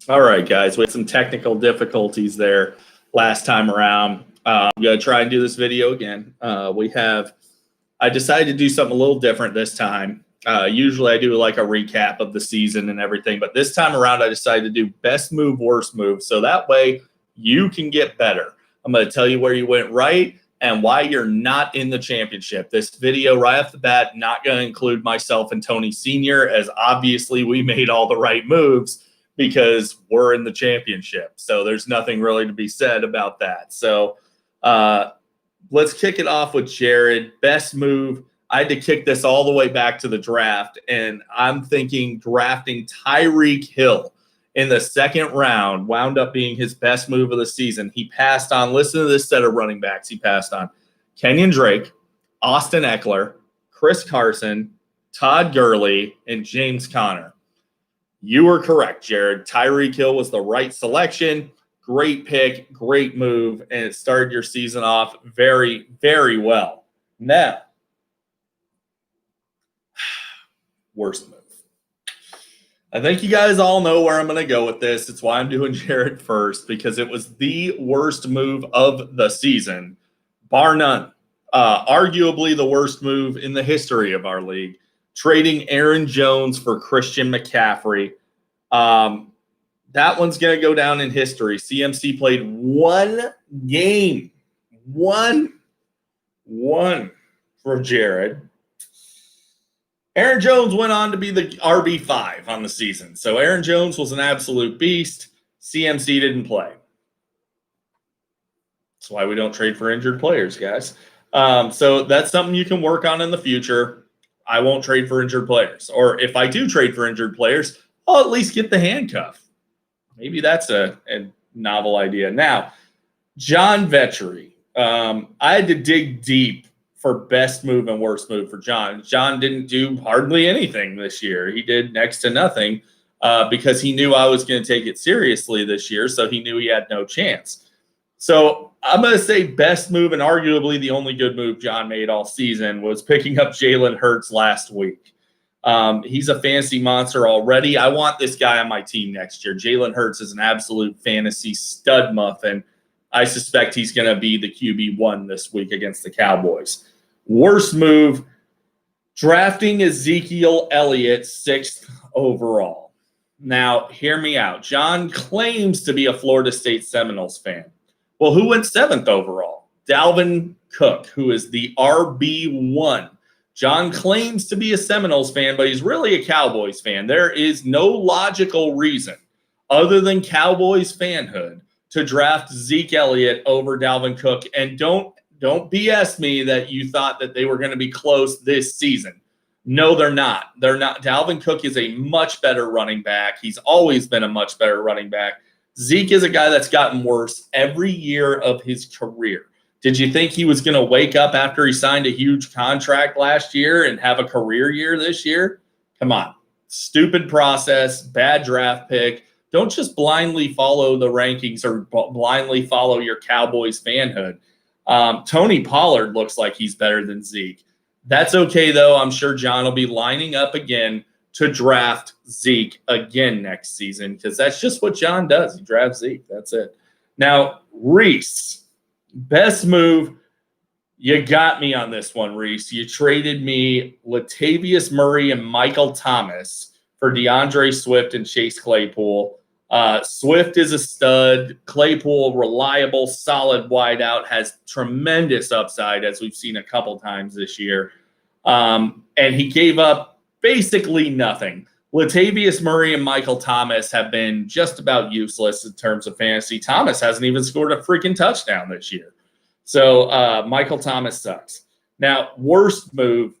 All right, guys, we had some technical difficulties there last time around. I'm going to try and do this video again. I decided to do something a little different this time. Usually I do like a recap of the season and everything, but this time around I decided to do best move, worst move. So that way you can get better. I'm going to tell you where you went right and why you're not in the championship. This video right off the bat, not going to include myself and Tony Sr., as obviously we made all the right moves because we're in the championship. So there's nothing really to be said about that. So let's kick it off with Jared. Best move. I had to kick this all the way back to the draft, and I'm thinking drafting Tyreek Hill in the second round wound up being his best move of the season. He passed on, listen to this set of running backs he passed on: Kenyon Drake, Austin Eckler, Chris Carson, Todd Gurley, and James Conner. You were correct, Jared. Tyreek Hill was the right selection. Great pick, great move, and it started your season off very, very well. Now, worst move. I think you guys all know where I'm going to go with this. It's why I'm doing Jared first, because it was the worst move of the season, bar none. Arguably the worst move in the history of our league. Trading Aaron Jones for Christian McCaffrey. That one's going to go down in history. CMC played one game. One for Jared. Aaron Jones went on to be the RB5 on the season. So Aaron Jones was an absolute beast. CMC didn't play. That's why we don't trade for injured players, guys. So that's something you can work on in the future. I won't trade for injured players. Or if I do trade for injured players, I'll at least get the handcuff. Maybe that's a novel idea. Now, John Vetri. I had to dig deep for best move and worst move for John. John didn't do hardly anything this year. He did next to nothing because he knew I was going to take it seriously this year, so he knew he had no chance. So I'm going to say best move, and arguably the only good move John made all season, was picking up Jalen Hurts last week. He's a fantasy monster already. I want this guy on my team next year. Jalen Hurts is an absolute fantasy stud muffin. I suspect he's going to be the QB1 this week against the Cowboys. Worst move, drafting Ezekiel Elliott 6th overall. Now, hear me out. John claims to be a Florida State Seminoles fan. Well, who went 7th overall? Dalvin Cook, who is the RB1. John claims to be a Seminoles fan, but he's really a Cowboys fan. There is no logical reason other than Cowboys fanhood to draft Zeke Elliott over Dalvin Cook. And don't BS me that you thought that they were going to be close this season. No, they're not. They're not. Dalvin Cook is a much better running back. He's always been a much better running back. Zeke is a guy that's gotten worse every year of his career. Did you think he was going to wake up after he signed a huge contract last year and have a career year this year? Come on. Stupid process, bad draft pick. Don't just blindly follow the rankings or blindly follow your Cowboys fanhood. Tony Pollard looks like he's better than Zeke. That's okay, though. I'm sure John will be lining up again to draft Zeke again next season because that's just what John does. He drafts Zeke. That's it. Now, Reese. Best move, you got me on this one, Reese. You traded me Latavius Murray and Michael Thomas for DeAndre Swift and Chase Claypool. Swift is a stud. Claypool, reliable, solid wideout, has tremendous upside, as we've seen a couple times this year. And he gave up basically nothing. Latavius Murray and Michael Thomas have been just about useless in terms of fantasy. Thomas hasn't even scored a freaking touchdown this year. So Michael Thomas sucks. Now, worst move,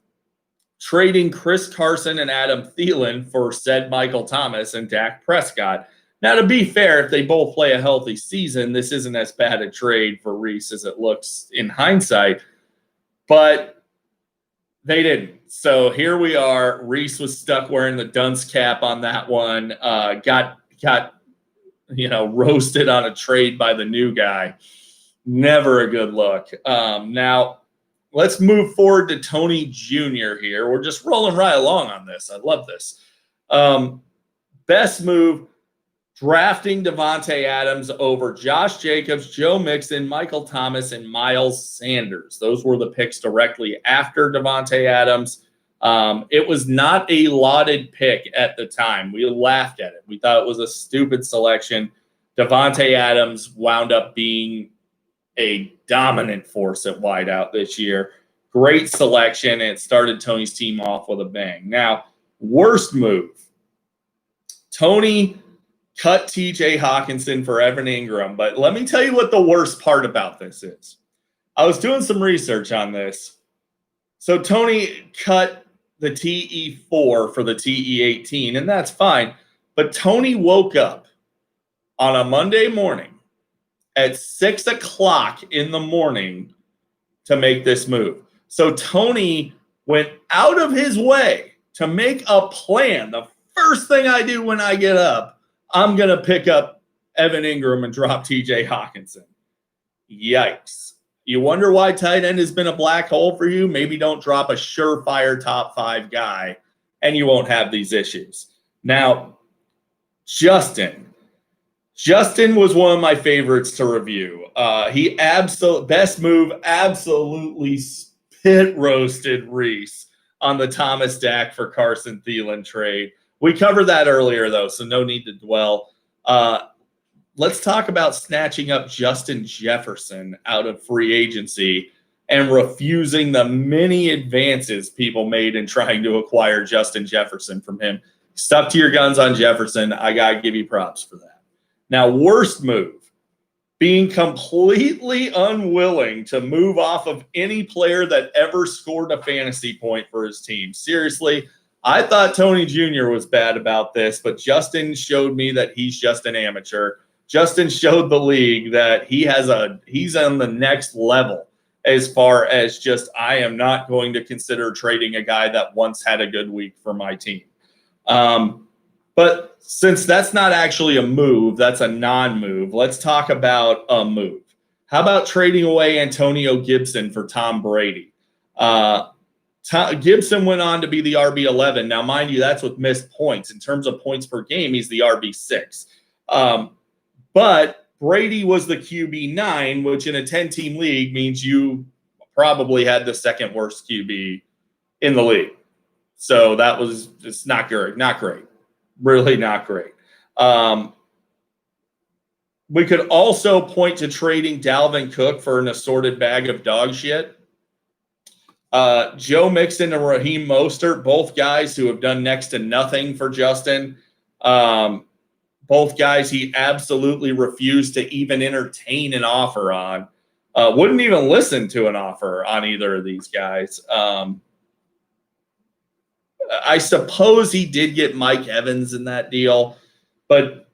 trading Chris Carson and Adam Thielen for said Michael Thomas and Dak Prescott. Now, to be fair, if they both play a healthy season, this isn't as bad a trade for Reese as it looks in hindsight. But they didn't. So here we are. Reese was stuck wearing the dunce cap on that one. Got roasted on a trade by the new guy. Never a good look. Now, let's move forward to Tony Jr. here. We're just rolling right along on this. I love this. Best move, drafting Davante Adams over Josh Jacobs, Joe Mixon, Michael Thomas, and Miles Sanders. Those were the picks directly after Davante Adams. It was not a lauded pick at the time. We laughed at it. We thought it was a stupid selection. Davante Adams wound up being a dominant force at wideout this year. Great selection. It started Tony's team off with a bang. Now, worst move. Tony cut TJ Hawkinson for Evan Ingram. But let me tell you what the worst part about this is. I was doing some research on this. So Tony cut the TE4 for the TE18, and that's fine. But Tony woke up on a Monday morning at 6 o'clock in the morning to make this move. So Tony went out of his way to make a plan. The first thing I do when I get up, I'm going to pick up Evan Ingram and drop TJ Hawkinson. Yikes. You wonder why tight end has been a black hole for you? Maybe don't drop a surefire top 5 guy and you won't have these issues. Now, Justin was one of my favorites to review. He best move, absolutely spit roasted Reese on the Thomas Dak for Carson Thielen trade. We covered that earlier, though, so no need to dwell. Let's talk about snatching up Justin Jefferson out of free agency and refusing the many advances people made in trying to acquire Justin Jefferson from him. Stuck to your guns on Jefferson. I got to give you props for that. Now, worst move, being completely unwilling to move off of any player that ever scored a fantasy point for his team. Seriously, I thought Tony Jr. was bad about this, but Justin showed me that he's just an amateur. Justin showed the league that he's on the next level as far as just, I am not going to consider trading a guy that once had a good week for my team. But since that's not actually a move, that's a non-move, let's talk about a move. How about trading away Antonio Gibson for Tom Brady? Gibson went on to be the RB11. Now, mind you, that's with missed points. In terms of points per game, he's the RB6. But Brady was the QB9, which in a 10-team league means you probably had the second worst QB in the league. So that was just not great. Really not great. We could also point to trading Dalvin Cook for an assorted bag of dog shit. Joe Mixon and Raheem Mostert, both guys who have done next to nothing for Justin. Both guys he absolutely refused to even entertain an offer on. Wouldn't even listen to an offer on either of these guys. I suppose he did get Mike Evans in that deal, but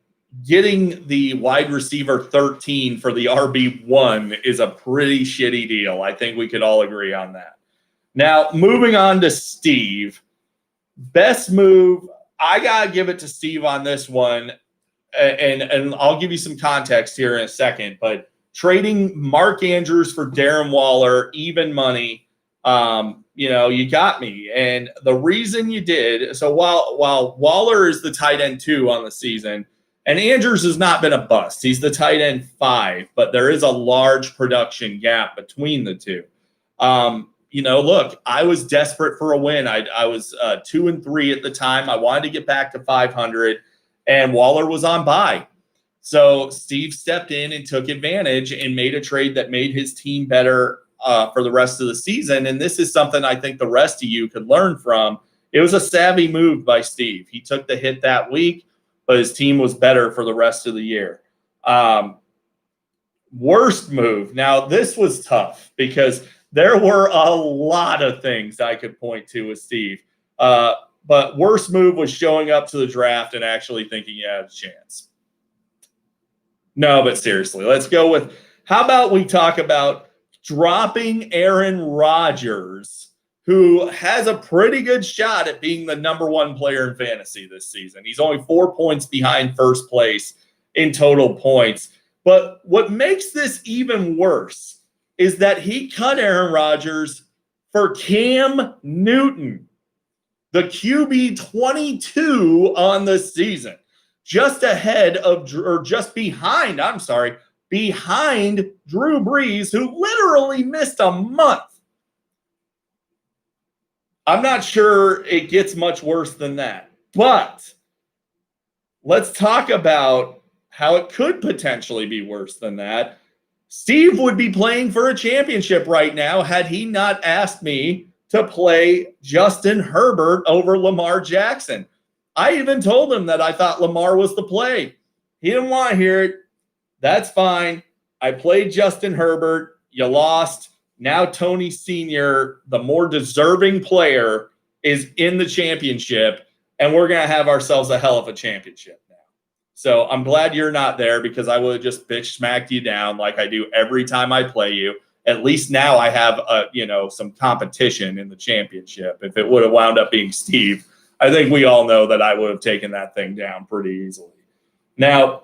getting the wide receiver 13 for the RB1 is a pretty shitty deal. I think we could all agree on that. Now, moving on to Steve. Best move, I got to give it to Steve on this one, and I'll give you some context here in a second, but trading Mark Andrews for Darren Waller, even money, you got me. And the reason you did, so while Waller is the tight end 2 on the season, and Andrews has not been a bust. He's the tight end 5, but there is a large production gap between the two. Look, I was desperate for a win. I was 2-3 at the time. I wanted to get back to 500, and Waller was on bye. So Steve stepped in and took advantage and made a trade that made his team better for the rest of the season. And this is something I think the rest of you could learn from. It was a savvy move by Steve. He took the hit that week, but his team was better for the rest of the year. Worst move. Now, this was tough because there were a lot of things I could point to with Steve. But worst move was showing up to the draft and actually thinking you had a chance. No, but seriously, let's go with, how about we talk about dropping Aaron Rodgers, who has a pretty good shot at being the number 1 player in fantasy this season. He's only 4 points behind first place in total points. But what makes this even worse is that he cut Aaron Rodgers for Cam Newton, the QB 22 on the season. just ahead of, or just behind, behind Drew Brees, who literally missed a month. I'm not sure it gets much worse than that. But let's talk about how it could potentially be worse than that. Steve would be playing for a championship right now had he not asked me to play Justin Herbert over Lamar Jackson. I even told him that I thought Lamar was the play. He didn't want to hear it. That's fine. I played Justin Herbert. You lost. Now Tony Sr., the more deserving player, is in the championship, and we're going to have ourselves a hell of a championship now. So I'm glad you're not there, because I would have just bitch smacked you down like I do every time I play you. At least now I have some competition in the championship. If it would have wound up being Steve, I think we all know that I would have taken that thing down pretty easily. Now,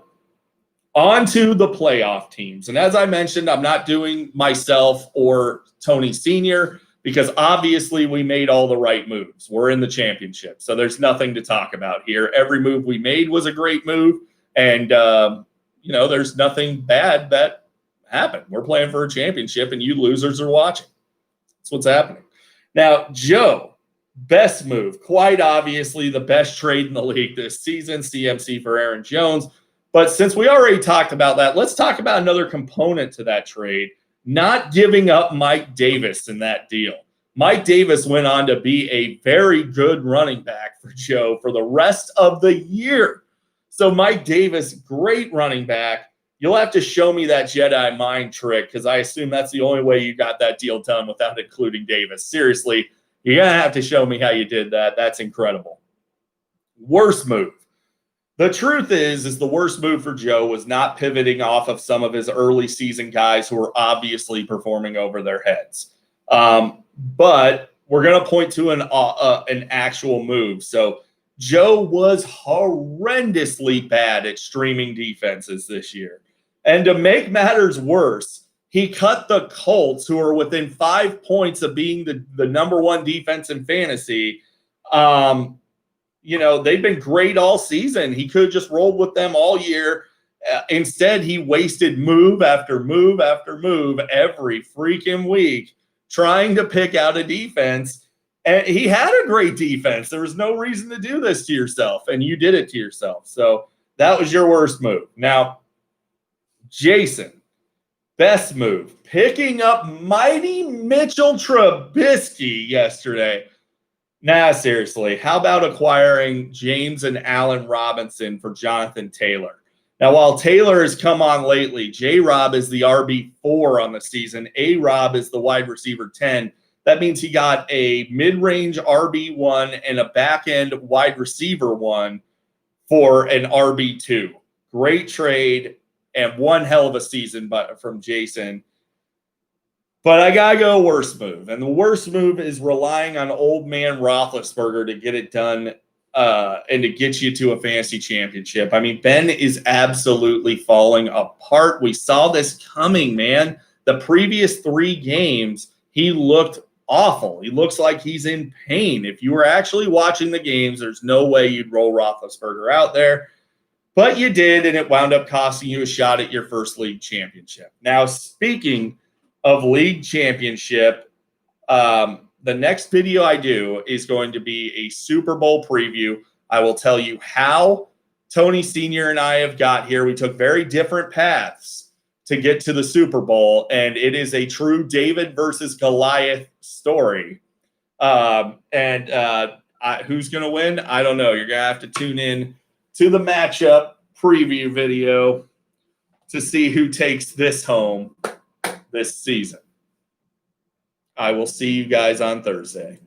on to the playoff teams. And as I mentioned, I'm not doing myself or Tony Sr. because obviously we made all the right moves. We're in the championship, so there's nothing to talk about here. Every move we made was a great move, and there's nothing bad that happened. We're playing for a championship, and you losers are watching. That's what's happening. Now, Joe, best move. Quite obviously the best trade in the league this season, CMC for Aaron Jones. But since we already talked about that, let's talk about another component to that trade, not giving up Mike Davis in that deal. Mike Davis went on to be a very good running back for Joe for the rest of the year. So Mike Davis, great running back. You'll have to show me that Jedi mind trick, because I assume that's the only way you got that deal done without including Davis. Seriously, you're going to have to show me how you did that. That's incredible. Worst move. The truth is the worst move for Joe was not pivoting off of some of his early season guys who were obviously performing over their heads. But we're going to point to an actual move. So Joe was horrendously bad at streaming defenses this year. And to make matters worse, he cut the Colts, who are within 5 points of being the number one defense in fantasy. They've been great all season. He could have just rolled with them all year. Instead, he wasted move after move after move every freaking week trying to pick out a defense. And he had a great defense. There was no reason to do this to yourself, and you did it to yourself. So that was your worst move. Now, Jason, best move, picking up mighty Mitchell Trubisky yesterday. Nah, seriously. How about acquiring James and Allen Robinson for Jonathan Taylor? Now, while Taylor has come on lately, J-Rob is the RB4 on the season. A-Rob is the wide receiver 10. That means he got a mid-range RB1 and a back-end wide receiver 1 for an RB2. Great trade and one hell of a season from Jason. But I got to go worst move. And the worst move is relying on old man Roethlisberger to get it done and to get you to a fantasy championship. I mean, Ben is absolutely falling apart. We saw this coming, man. The previous 3 games, he looked awful. He looks like he's in pain. If you were actually watching the games, there's no way you'd roll Roethlisberger out there. But you did, and it wound up costing you a shot at your first league championship. Now, speaking of league championship, the next video I do is going to be a Super Bowl preview. I will tell you how Tony Sr. and I have got here. We took very different paths to get to the Super Bowl, and it is a true David versus Goliath story. Who's going to win? I don't know. You're going to have to tune in to the matchup preview video to see who takes this home this season. I will see you guys on Thursday.